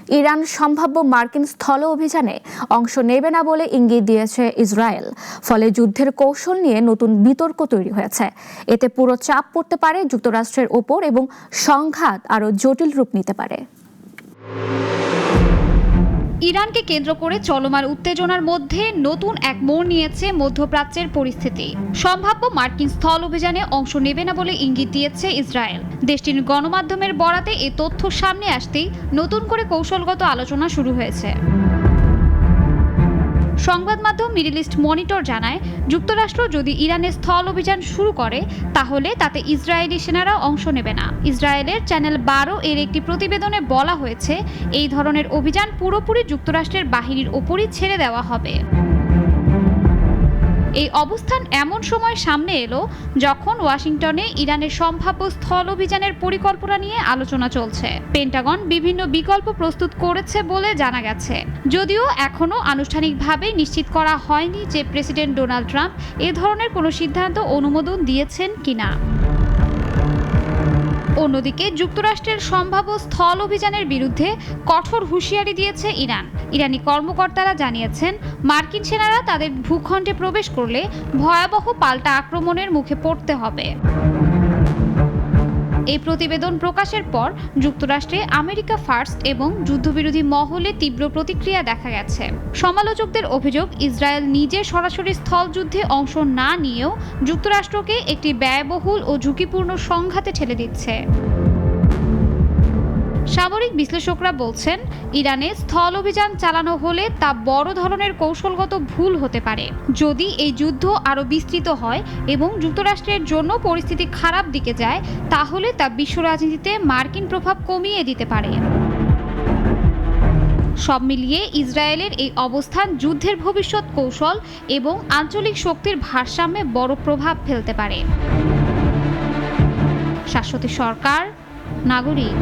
Iran সম্ভাব্য মার্কিন স্থল অভিযানে অংশ নেবে না বলে ইঙ্গিত দিয়েছে ইসরায়েল। ফলে যুদ্ধের কৌশল নিয়ে নতুন বিতর্ক তৈরি হয়েছে। এতে পুরো চাপ পড়তে পারে যুক্তরাষ্ট্রের ওপর এবং সংঘাত আরও জটিল রূপ নিতে পারে। ইরানকে কেন্দ্র করে চলমান উত্তেজনার মধ্যে নতুন এক মোড় নিয়েছে মধ্যপ্রাচ্যের পরিস্থিতি। সম্ভাব্য মার্কিন স্থল অভিযানে অংশ নেবে না বলে ইঙ্গিত দিয়েছে ইসরায়েল। দেশটির গণমাধ্যমের বরাতে এ তথ্য সামনে আসতেই নতুন করে কৌশলগত আলোচনা শুরু হয়েছে। সংবাদ মাধ্যম মিডল ইস্ট মনিটর জানায়, যুক্তরাষ্ট্র যদি ইরানের স্থল অভিযান শুরু করে তাহলে তাতে ইসরায়েলি সেনারা অংশ নেবে না। ইসরায়েলের চ্যানেল 12 এর একটি প্রতিবেদনে বলা হয়েছে, এই ধরনের অভিযান পুরোপুরি যুক্তরাষ্ট্রের বাহিনীর ওপরই ছেড়ে দেওয়া হবে। এই অবস্থান এমন সময় সামনে এলো যখন ওয়াশিংটনে ইরানের সম্ভাব্য স্থল অভিযানের পরিকল্পনা নিয়ে আলোচনা চলছে। পেন্টাগন বিভিন্ন বিকল্প প্রস্তুত করেছে বলে জানা গেছে, যদিও এখনও আনুষ্ঠানিকভাবে নিশ্চিত করা হয়নি যে প্রেসিডেন্ট ডোনাল্ড ট্রাম্প এ ধরনের কোনো সিদ্ধান্ত অনুমোদন দিয়েছেন কিনা। অন্যদিকে যুক্তরাষ্ট্রের সম্ভাব্য স্থল অভিযানের বিরুদ্ধে কঠোর হুঁশিয়ারি দিয়েছে ইরান। ইরানি কর্মকর্তারা জানিয়েছেন, মার্কিন সেনারা তাদের ভূখণ্ডে প্রবেশ করলে ভয়াবহ পাল্টা আক্রমণের মুখে পড়তে হবে। এই প্রতিবেদন প্রকাশের পর যুক্তরাষ্ট্রে আমেরিকা ফার্স্ট এবং যুদ্ধবিরোধী মহলে তীব্র প্রতিক্রিয়া দেখা গেছে। সমালোচকদের অভিযোগ, ইসরায়েল নিজে সরাসরি স্থল যুদ্ধে অংশ না নিয়েও যুক্তরাষ্ট্রকে একটি ব্যয়বহুল ও ঝুঁকিপূর্ণ সংঘাতে ঠেলে দিচ্ছে। সামরিক বিশ্লেষকরা বলছেন, ইরানে স্থল অভিযান চালানো হলে তা বড় ধরনের কৌশলগত ভুল হতে পারে। যদি এই যুদ্ধ আরও বিস্তৃত হয় এবং যুক্তরাষ্ট্রের জন্য পরিস্থিতি খারাপ দিকে যায়, তাহলে তা বিশ্ব রাজনীতিতে মার্কিন প্রভাব কমিয়ে দিতে পারে। সব মিলিয়ে ইসরায়েলের এই অবস্থান যুদ্ধের ভবিষ্যৎ কৌশল এবং আঞ্চলিক শক্তির ভারসাম্যে বড় প্রভাব ফেলতে পারে। শাশ্বতী সরকার, নাগরিক।